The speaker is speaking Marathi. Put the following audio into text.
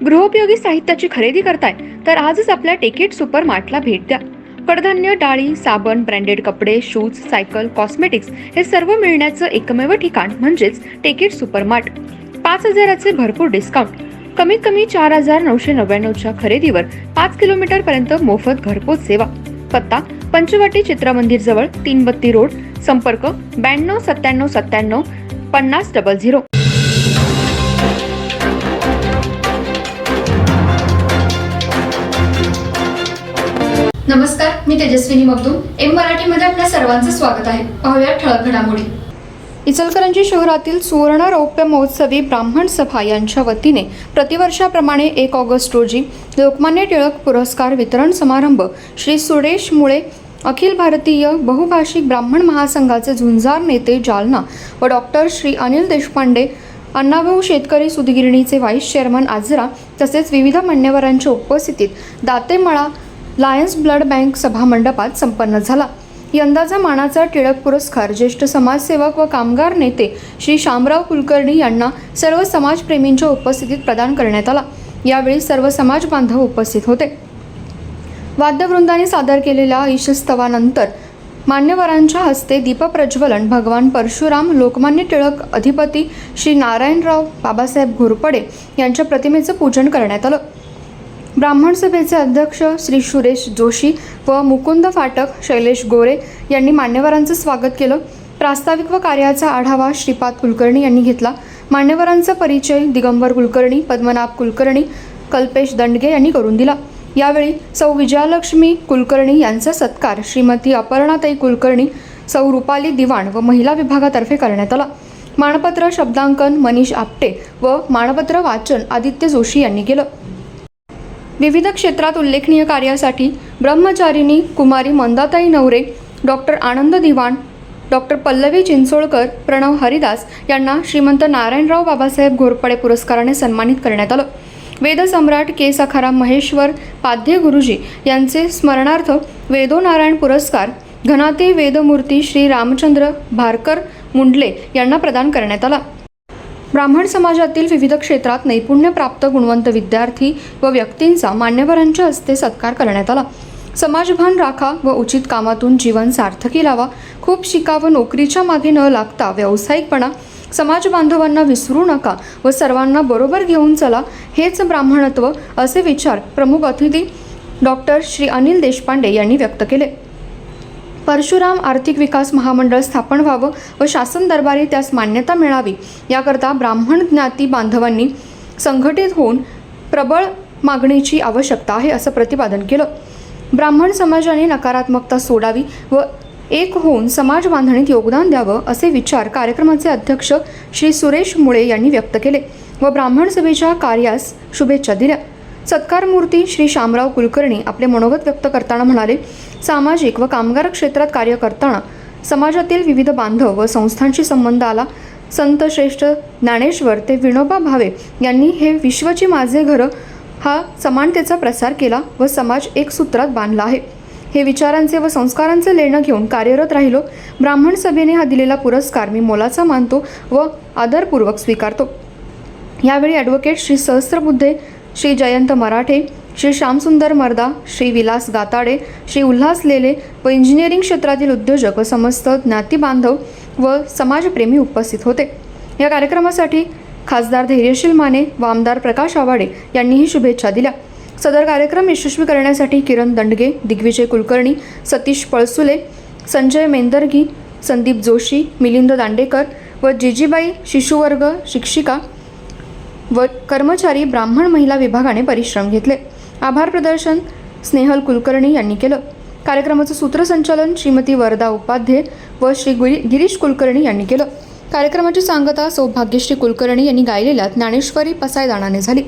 गृहोपयोगी साहित्याची खरेदी करताय तर आजच आपल्या टेकेट सुपर मार्टला भेट द्या. कडधान्य, डाळी, साबण, ब्रँडेड कपडे, शूज, सायकल, कॉस्मेटिक्स हे सर्व मिळण्याचं एकमेव ठिकाण म्हणजेच टेकेट सुपर मार्ट. 5,000चे भरपूर डिस्काउंट. कमीत कमी 4,999च्या खरेदीवर 5 किलोमीटर पर्यंत मोफत घरपोच सेवा. पत्ता पंचवटी चित्रमंदिर जवळ, 332 रोड. संपर्क 92 97 97 50 00. नमस्कार, मी तेजस्विनी मगदूम. एम मराठीमध्ये आपल्या सर्वांचं स्वागत आहे. पाहूया ठळक घडामोडी. इचलकरंजी शहरातील सुवर्ण रौप्य महोत्सवी ब्राह्मण सभा यांच्या वतीने प्रतिवर्षाप्रमाणे 1 ऑगस्ट रोजी लोकमान्य टिळक पुरस्कार वितरण समारंभ श्री सुरेश मुळे अखिल भारतीय बहुभाषिक ब्राह्मण महासंघाचे झुंजार नेते जालना व डॉक्टर श्री अनिल देशपांडे, अण्णाभाऊ शेतकरी सुतगिरणीचे व्हाईस चेअरमन आजरा तसेच विविध मान्यवरांच्या उपस्थितीत दातेमळा लायन्स ब्लड बँक सभा मंडपात संपन्न झाला. यंदाचा मानाचा टिळक पुरस्कार ज्येष्ठ समाजसेवक व कामगार नेते श्री शामराव कुलकर्णी यांना सर्व समाजप्रेमींच्या उपस्थितीत प्रदान करण्यात आला. यावेळी सर्व समाज बांधव उपस्थित होते. वाद्यवृंदाने सादर केलेल्या ईशस्तवानंतर मान्यवरांच्या हस्ते दीपप्रज्वलन भगवान परशुराम लोकमान्य टिळक अधिपती श्री नारायणराव बाबासाहेब घोरपडे यांच्या प्रतिमेचं पूजन करण्यात आलं. ब्राह्मण सभेचे अध्यक्ष श्री सुरेश जोशी व मुकुंद फाटक, शैलेश गोरे यांनी मान्यवरांचं स्वागत केलं. प्रास्ताविक व कार्याचा आढावा श्रीपाद कुलकर्णी यांनी घेतला. मान्यवरांचा परिचय दिगंबर कुलकर्णी, पद्मनाभ कुलकर्णी, कल्पेश दंडगे यांनी करून दिला. यावेळी सौ विजयालक्ष्मी कुलकर्णी यांचा सत्कार श्रीमती अपर्णाताई कुलकर्णी, सौ रुपाली दिवाण व महिला विभागातर्फे करण्यात आला. मानपत्र शब्दांकन मनीष आपटे व मानपत्र वाचन आदित्य जोशी यांनी केलं. विविध क्षेत्रात उल्लेखनीय कार्यासाठी ब्रह्मचारिणी कुमारी मंदाताई नवरे, डॉक्टर आनंद दिवाण, डॉक्टर पल्लवी चिंचोळकर, प्रणव हरिदास यांना श्रीमंत नारायणराव बाबासाहेब घोरपडे पुरस्काराने सन्मानित करण्यात आलं. वेदसम्राट के सखाराम महेश्वर पाध्ये गुरुजी यांचे स्मरणार्थ वेदो नारायण पुरस्कार घनाते वेदमूर्ती श्री रामचंद्र भारकर मुंडले यांना प्रदान करण्यात आला. ब्राह्मण समाजातील विविध क्षेत्रात नैपुण्य प्राप्त गुणवंत विद्यार्थी व व्यक्तींचा मान्यवरांच्या हस्ते सत्कार करण्यात आला. समाजभान राखा व उचित कामातून जीवन सार्थकी लावा. खूप शिका व नोकरीच्या मागे न लागता व्यावसायिकपणा, समाज बांधवांना विसरू नका व सर्वांना बरोबर घेऊन चला, हेच ब्राह्मणत्व, असे विचार प्रमुख अतिथी डॉक्टर श्री अनिल देशपांडे यांनी व्यक्त केले. परशुराम आर्थिक विकास महामंडळ स्थापन व्हावं व शासन दरबारी त्यास मान्यता मिळावी याकरता ब्राह्मण ज्ञाती बांधवांनी संघटित होऊन प्रबळ मागणीची आवश्यकता आहे, असं प्रतिपादन केलं. ब्राह्मण समाजाने नकारात्मकता सोडावी व एक होऊन समाज बांधणीत योगदान द्यावं, असे विचार कार्यक्रमाचे अध्यक्ष श्री सुरेश मुळे यांनी व्यक्त केले व ब्राह्मण सभेच्या कार्यास शुभेच्छा दिल्या. सत्कारमूर्ती श्री शामराव कुलकर्णी आपले मनोगत व्यक्त करताना म्हणाले, सामाजिक व कामगार क्षेत्रात कार्य करताना समाजातील विविध बांधव व संस्थांशी संबंध आला. संत श्रेष्ठ ज्ञानेश्वर ते विनोबा भावे यांनी हे विश्वची माझे घर हा समानतेचा प्रसार केला व समाज एक सूत्रात बांधला आहे. हे विचारांचे व संस्कारांचे लेणं घेऊन कार्यरत राहिलो. ब्राह्मण सभेने हा दिलेला पुरस्कार मी मोलाचा मानतो व आदरपूर्वक स्वीकारतो. यावेळी ॲडव्होकेट श्री सहस्त्रबुद्धे, श्री जयंत मराठे, श्री श्यामसुंदर मर्दा, श्री विलास गाताडे, श्री उल्हास लेले व इंजिनिअरिंग क्षेत्रातील उद्योजक व समस्त ज्ञाती बांधव व समाजप्रेमी उपस्थित होते. या कार्यक्रमासाठी खासदार धैर्यशील माने व आमदार प्रकाश आवाडे यांनीही शुभेच्छा दिल्या. सदर कार्यक्रम यशस्वी करण्यासाठी किरण दंडगे, दिग्विजय कुलकर्णी, सतीश पळसुले, संजय मेंदरगी, संदीप जोशी, मिलिंद दांडेकर व जिजीबाई शिशुवर्ग शिक्षिका व कर्मचारी ब्राह्मण महिला विभागाने परिश्रम घेतले. आभार प्रदर्शन स्नेहल कुलकर्णी यांनी केलं. कार्यक्रमाचं सूत्रसंचालन श्रीमती वरदा उपाध्ये व श्री गिरीश कुलकर्णी यांनी केलं. कार्यक्रमाची सांगता सौभाग्यश्री कुलकर्णी यांनी गायलेल्या ज्ञानेश्वरी पसायदानाने झाली.